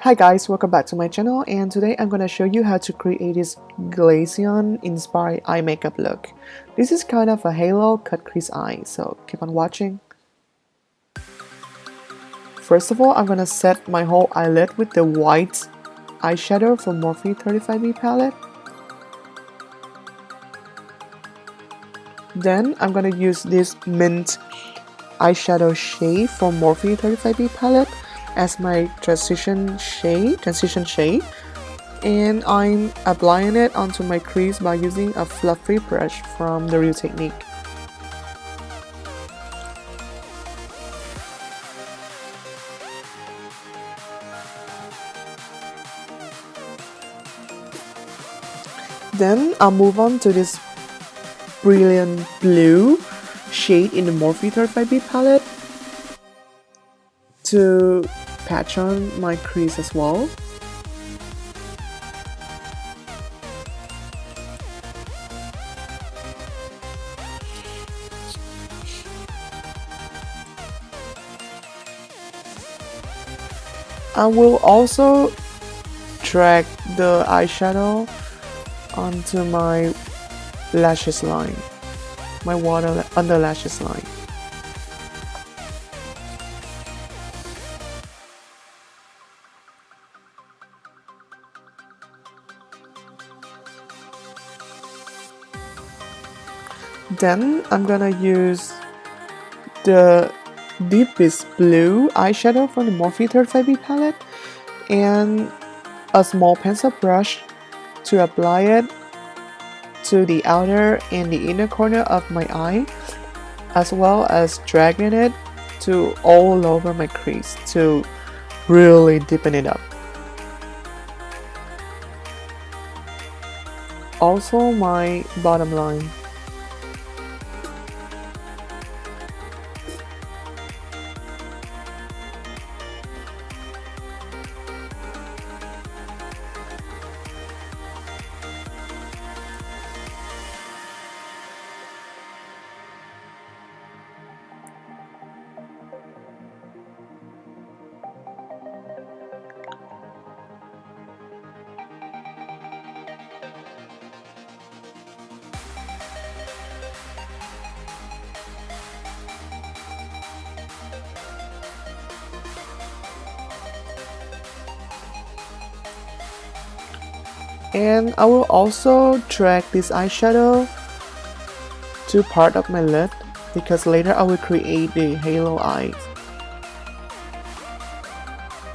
Hi guys, welcome back to my channel, and today I'm gonna show you how to create this Glaceon inspired eye makeup look. This is kind of a halo cut crease eye, so keep on watching. First of all, I'm gonna set my whole eyelid with the white eyeshadow from Morphe 35B palette. Then I'm gonna use this mint eyeshadow shade from Morphe 35B palette as my transition shade, and I'm applying it onto my crease by using a fluffy brush from the Real Technique. Then I'll move on to this brilliant blue shade in the Morphe 35B palette to patch on my crease as well. I will also drag the eyeshadow onto my lashes line, my water under lashes line. Then I'm gonna use the deepest blue eyeshadow from the Morphe 35B palette and a small pencil brush to apply it to the outer and the inner corner of my eye, as well as dragging it to all over my crease to really deepen it up. Also my bottom line. And I will also drag this eyeshadow to part of my lid because later I will create the halo eyes.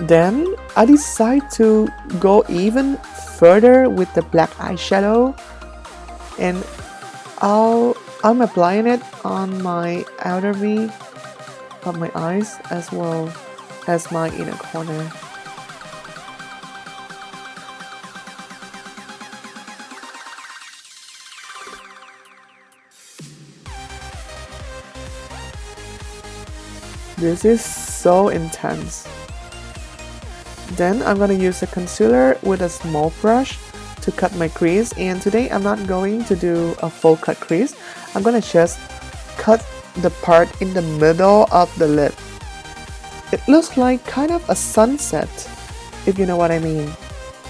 Then I decide to go even further with the black eyeshadow, and I'm applying it on my outer V of my eyes as well as my inner corner. This is so intense. Then I'm gonna use a concealer with a small brush to cut my crease, and today I'm not going to do a full cut crease. I'm gonna just cut the part in the middle of the lid. It looks like kind of a sunset, if you know what I mean.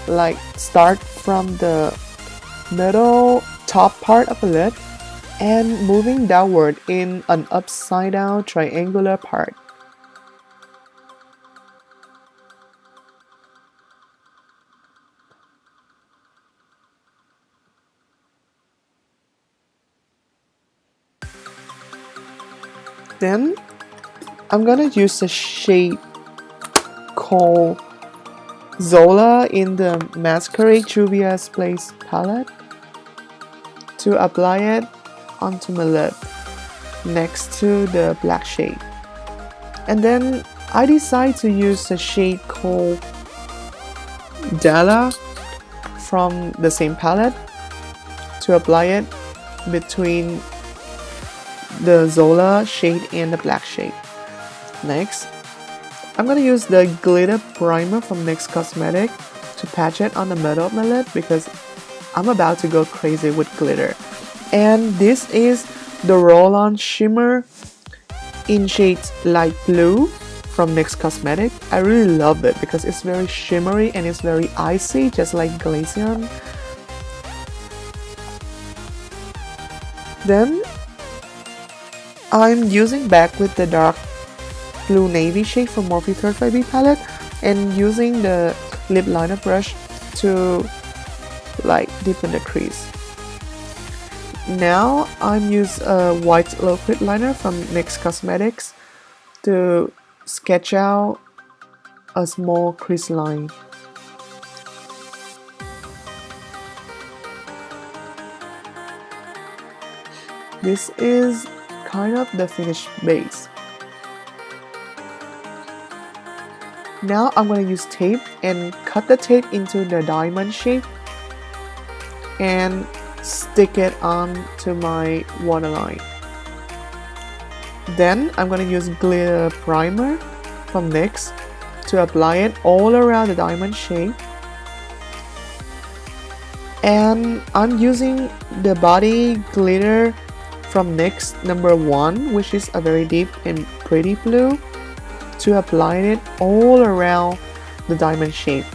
Like start from the middle top part of the lid and moving downward in an upside down triangular part. Then I'm gonna use a shade called Zola in the Masquerade Juvia's Place palette to apply it onto my lid next to the black shade. And then I decide to use a shade called Della from the same palette to apply it between the Zola shade and the black shade. Next, I'm gonna use the glitter primer from NYX Cosmetics to patch it on the middle of my lid because I'm about to go crazy with glitter. And this is the Roll-On Shimmer in shades light blue from NYX Cosmetic. I really love it because it's very shimmery and it's very icy, just like Glaceon. Then I'm using back with the dark blue navy shade from Morphe 35B palette and using the lip liner brush to like deepen the crease. Now I'm use a white liquid liner from NYX Cosmetics to sketch out a small crease line. This is kind of the finished base. Now I'm going to use tape and cut the tape into the diamond shape and stick it onto my waterline. Then I'm going to use glitter primer from NYX to apply it all around the diamond shape. And I'm using the body glitter from NYX number 1, which is a very deep and pretty blue, to apply it all around the diamond shape.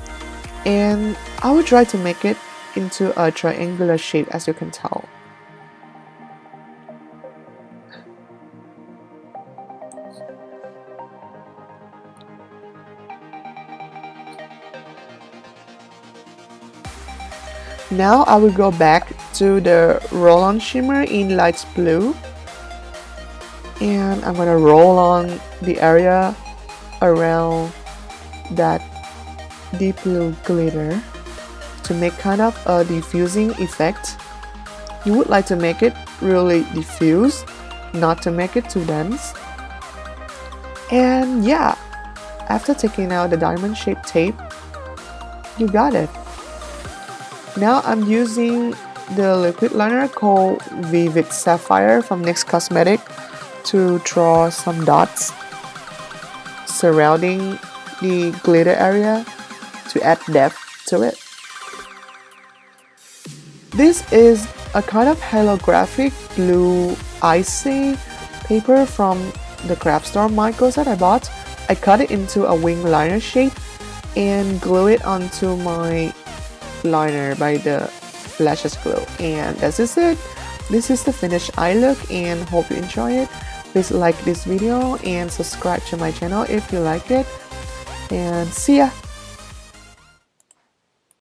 And I will try to make it into a triangular shape, as you can tell. Now I will go back to the roll-on shimmer in light blue, and I'm gonna roll on the area around that deep blue glitter to make kind of a diffusing effect. You would like to make it really diffuse, not to make it too dense. And yeah, after taking out the diamond shaped tape, you got it. Now I'm using the liquid liner called Vivid Sapphire from NYX Cosmetic to draw some dots surrounding the glitter area to add depth to it. This is a kind of holographic blue icy paper from the craft store Michaels that I bought. I cut it into a wing liner shape and glue it onto my liner by the lashes glue, and this is it. This is the finished eye look, and hope you enjoy it. Please like this video and subscribe to my channel if you like it, and see ya.